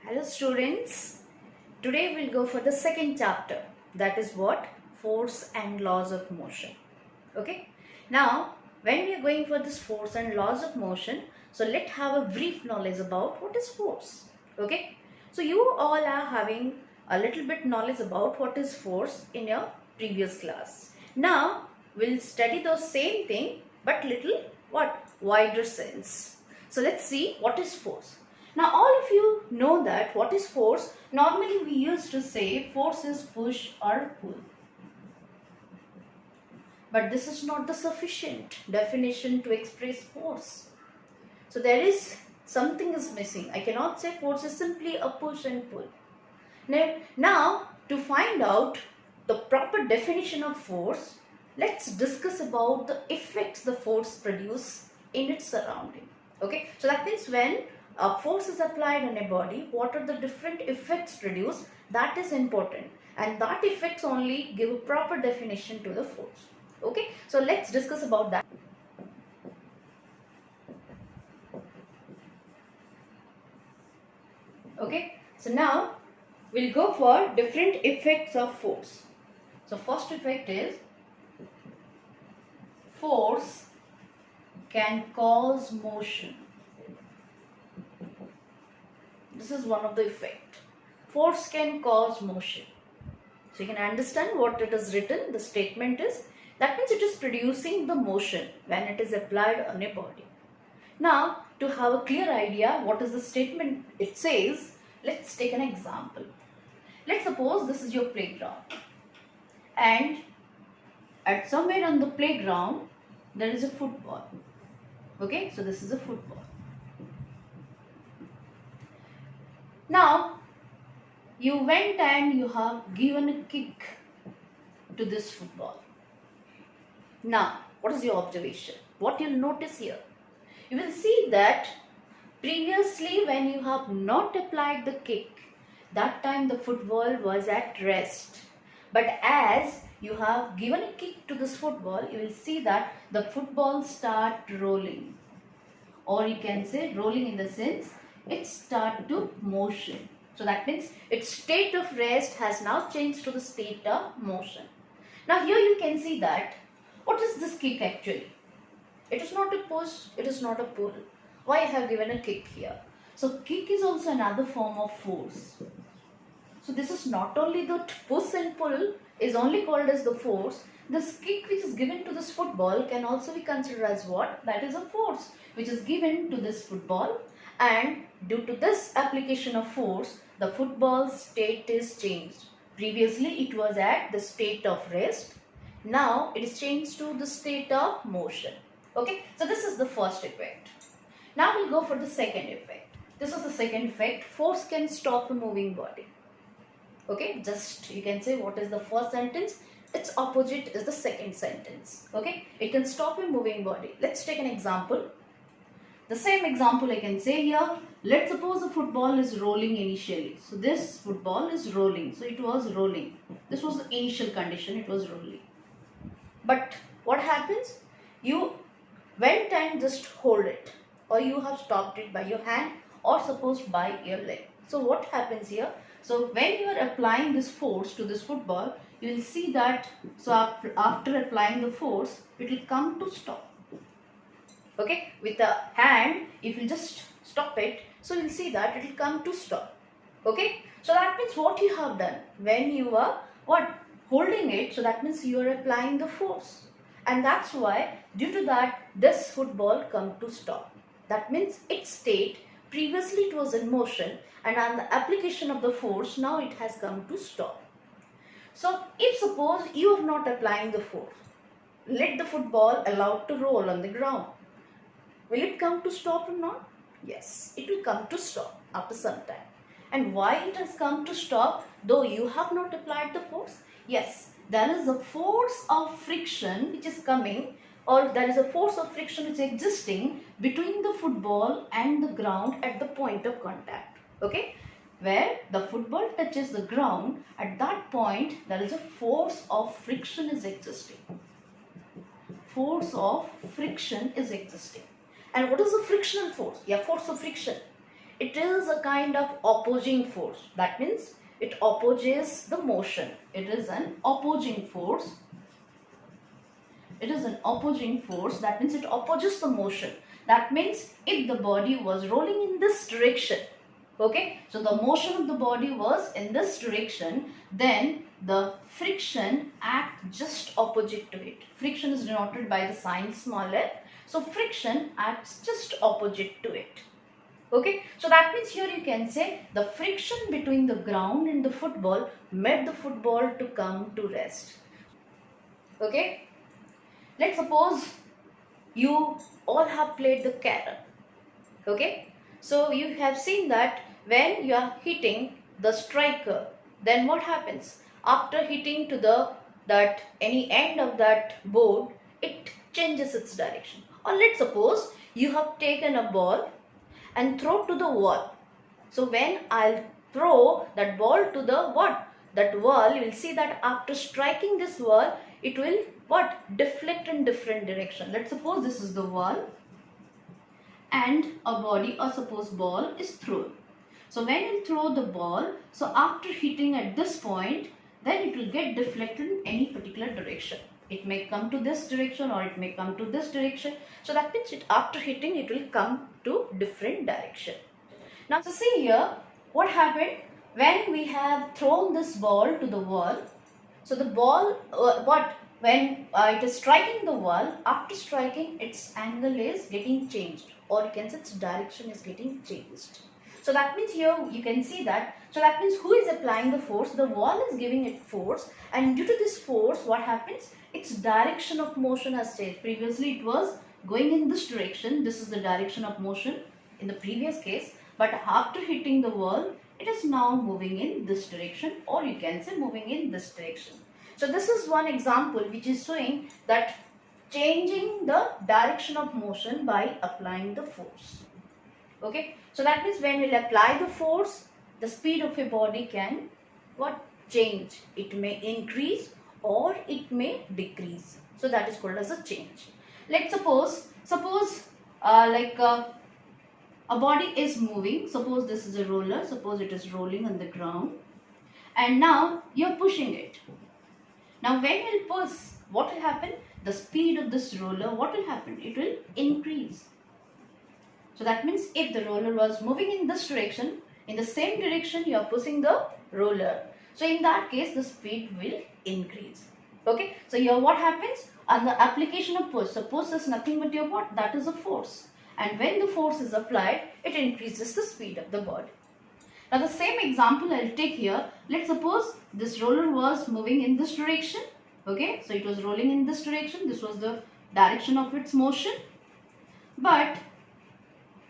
Hello students, today we'll go for the second chapter, that is what? Force and laws of motion. Okay, now when we are going for this force and laws of motion, so let's have a brief knowledge about what is force. Okay, so you all are having a little bit knowledge about what is force in your previous class. Now we'll study the same thing but little what? Wider sense. So let's see what is force. Now all of you know that what is force. Normally we used to say force is push or pull. But this is not the sufficient definition to express force. So there is something is missing. I cannot say force is simply a push and pull. Now to find out the proper definition of force, let's discuss about the effects the force produce in its surrounding. Okay, so that means when a force is applied on a body, what are the different effects produced? That is important, and that effects only give a proper definition to the force. Okay, so let's discuss about that. Okay, so now we'll go for different effects of force. So first effect is force can cause motion. This is one of the effect. Force can cause motion. So you can understand what it is written. The statement is, that means it is producing the motion when it is applied on a body. Now to have a clear idea what is the statement it says, let's take an example. Let's suppose this is your playground, and at somewhere on the playground there is a football. Okay, so this is a football. Now you went and you have given a kick to this football. Now what is your observation? What you'll notice here? You will see that previously when you have not applied the kick, that time the football was at rest. But as you have given a kick to this football, you will see that the football start rolling. Or you can say rolling in the sense it start to motion. So that means its state of rest has now changed to the state of motion. Now here you can see that what is this kick actually? It is not a push, it is not a pull. Why I have given a kick here? So kick is also another form of force. So this is not only the push and pull is only called as the force. This kick which is given to this football can also be considered as what? That is a force which is given to this football, and due to this application of force, the football state is changed. Previously it was at the state of rest. Now it is changed to the state of motion. Okay, so this is the first effect. Now we'll go for the second effect. This is the second effect. Force can stop a moving body. Okay, just you can say what is the first sentence, its opposite is the second sentence. Okay, it can stop a moving body. Let's take an example. The same example I can say here. Let's suppose the football is rolling initially. So this football is rolling. So it was rolling. This was the initial condition, it was rolling. But what happens? You went and just hold it, or you have stopped it by your hand, or suppose by your leg. So what happens here? So when you are applying this force to this football, you will see that, so after applying the force, it will come to stop. Okay, with the hand, if you just stop it, so you will see that it will come to stop. Okay, so that means what you have done when you are holding it, so that means you are applying the force, and that's why due to that this football come to stop. That means its state previously it was in motion, and on the application of the force now it has come to stop. So if suppose you are not applying the force, let the football allowed to roll on the ground, will it come to stop or not? Yes, it will come to stop after some time. And why it has come to stop though you have not applied the force? Yes, there is a force of friction which is coming, or there is a force of friction which is existing between the football and the ground at the point of contact. Okay, where the football touches the ground, at that point there is a force of friction is existing. Force of friction is existing. And what is the frictional force? Yeah, force of friction. it is a kind of opposing force. That means it opposes the motion. It is an opposing force. It is an opposing force. That means it opposes the motion. That means if the body was rolling in this direction, okay, so the motion of the body was in this direction, then the friction acts just opposite to it. Friction is denoted by the sign small f. So friction acts just opposite to it. Okay, so that means here you can say the friction between the ground and the football made the football to come to rest. Okay, let's suppose you all have played the carom. Okay, so you have seen that when you are hitting the striker, then what happens? After hitting to the any end of that board, it changes its direction. Or let's suppose you have taken a ball and throw to the wall. So when I'll throw that ball to the that wall, you will see that after striking this wall, it will deflect in different direction. Let's suppose this is the wall and a body, or suppose ball is thrown. So when you throw the ball, so after hitting at this point, then it will get deflected in any particular direction. It may come to this direction or it may come to this direction. So that means after hitting, it will come to different direction. Now, so see here what happened when we have thrown this ball to the wall. So the ball, when it is striking the wall, after striking, its angle is getting changed, or you can say its direction is getting changed. So that means here you can see that. So that means who is applying the force? The wall is giving it force, and due to this force, what happens? Its direction of motion has changed. Previously it was going in this direction. This is the direction of motion in the previous case. But after hitting the wall, it is now moving in this direction, or you can say moving in this direction. So this is one example which is showing that changing the direction of motion by applying the force. Okay, so that means when we apply the force, the speed of a body can change. It may increase or it may decrease. So that is called as a change. Let's suppose a body is moving. Suppose this is a roller. Suppose it is rolling on the ground, and now you are pushing it. Now when you push, what will happen? The speed of this roller, what will happen? It will increase. So that means if the roller was moving in this direction, in the same direction you are pushing the roller. So in that case, the speed will increase. Okay. So here what happens? On the application of push, suppose is nothing but your that is a force. And when the force is applied, it increases the speed of the body. Now the same example I will take here. Let's suppose this roller was moving in this direction. Okay. So it was rolling in this direction. This was the direction of its motion. But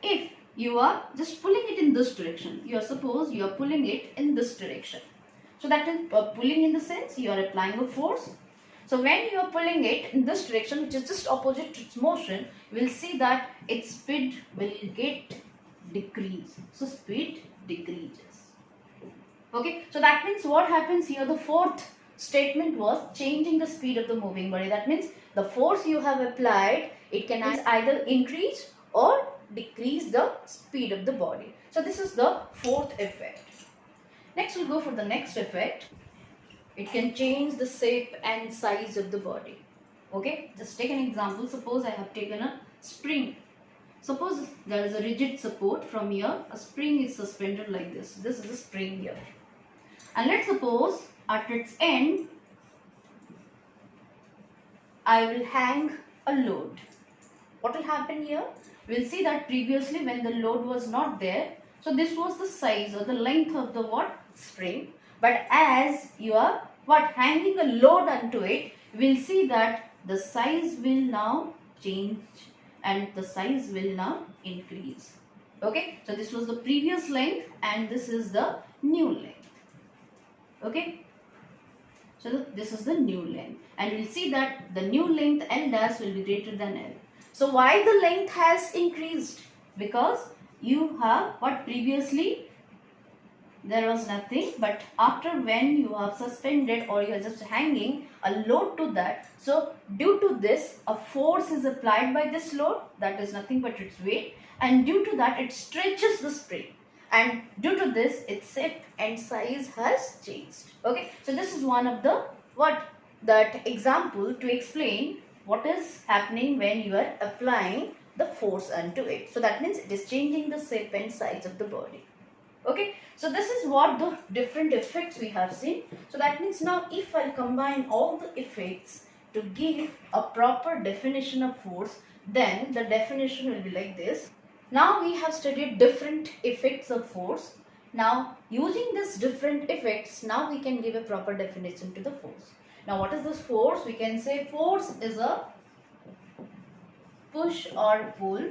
if you are just pulling it in this direction, suppose you are pulling it in this direction. So that is pulling in the sense you are applying a force. So when you are pulling it in this direction, which is just opposite to its motion, you will see that its speed will get decrease. So speed decreases. Okay. So that means what happens here? The fourth statement was changing the speed of the moving body. That means the force you have applied, it can either increase or decrease the speed of the body. So this is the fourth effect. Next we'll go for the next effect. It can change the shape and size of the body. Okay, just take an example. Suppose I have taken a spring. Suppose there is a rigid support from here. A spring is suspended like this. This is a spring here. And let's suppose at its end, I will hang a load. What will happen here? We'll see that previously when the load was not there, so this was the size or the length of the spring. But as you are hanging a load onto it, we'll see that the size will now change and the size will now increase. Okay, so this was the previous length and this is the new length. Okay, so this is the new length, and we'll see that the new length L dash will be greater than L. So why the length has increased? Because you have previously there was nothing, but after when you have suspended or you are just hanging a load to that, so due to this a force is applied by this load, that is nothing but its weight, and due to that it stretches the spring, and due to this its shape and size has changed. Okay, so this is one of the that example to explain what is happening when you are applying the force onto it. So that means it is changing the shape and size of the body. Okay, so this is what the different effects we have seen. So that means now if I combine all the effects to give a proper definition of force, then the definition will be like this. Now we have studied different effects of force. Now using these different effects, now we can give a proper definition to the force. Now what is this force? We can say force is a push or pull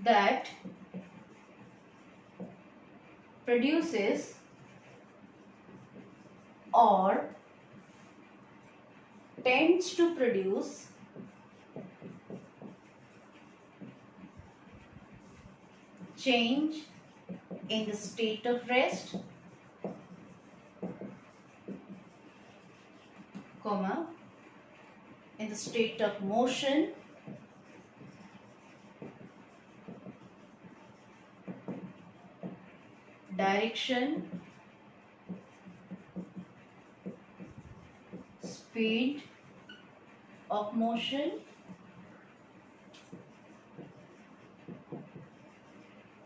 that produces or tends to produce change in the state of rest, comma, in the state of motion, direction, speed of motion,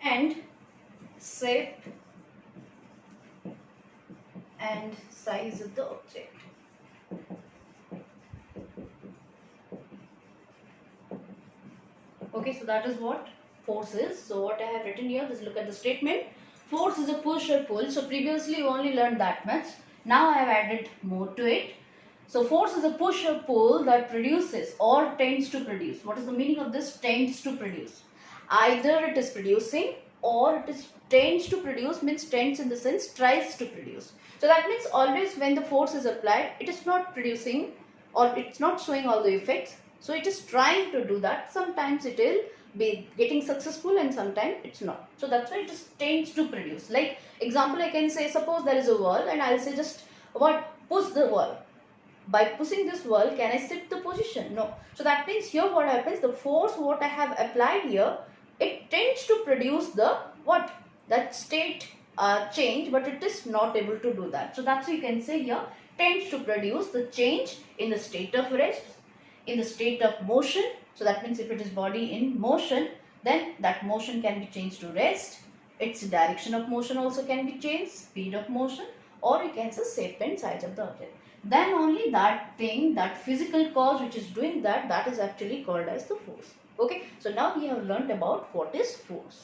and shape and size of the object. Okay, so that is what force is. So what I have written here, just look at the statement. Force is a push or pull. So previously you only learned that much. Now I have added more to it. So force is a push or pull that produces or tends to produce. What is the meaning of this? Tends to produce. Either it is producing or it is tends to produce, means tends in the sense tries to produce. So that means always when the force is applied, it is not producing or it's not showing all the effects. So it is trying to do that. Sometimes it will be getting successful and sometimes it's not. So that's why it is tends to produce. Like example, I can say suppose there is a wall and I'll say just push the wall. By pushing this wall, can I shift the position? No. So that means here what happens, the force what I have applied here, it tends to produce the that state change, but it is not able to do that. So that's why you can say here tends to produce the change in the state of rest, in the state of motion. So that means if it is body in motion, then that motion can be changed to rest. Its direction of motion also can be changed, speed of motion, or you can say shape and size of the object. Then only that thing, that physical cause which is doing that, that is actually called as the force. Okay, so now we have learnt about what is force.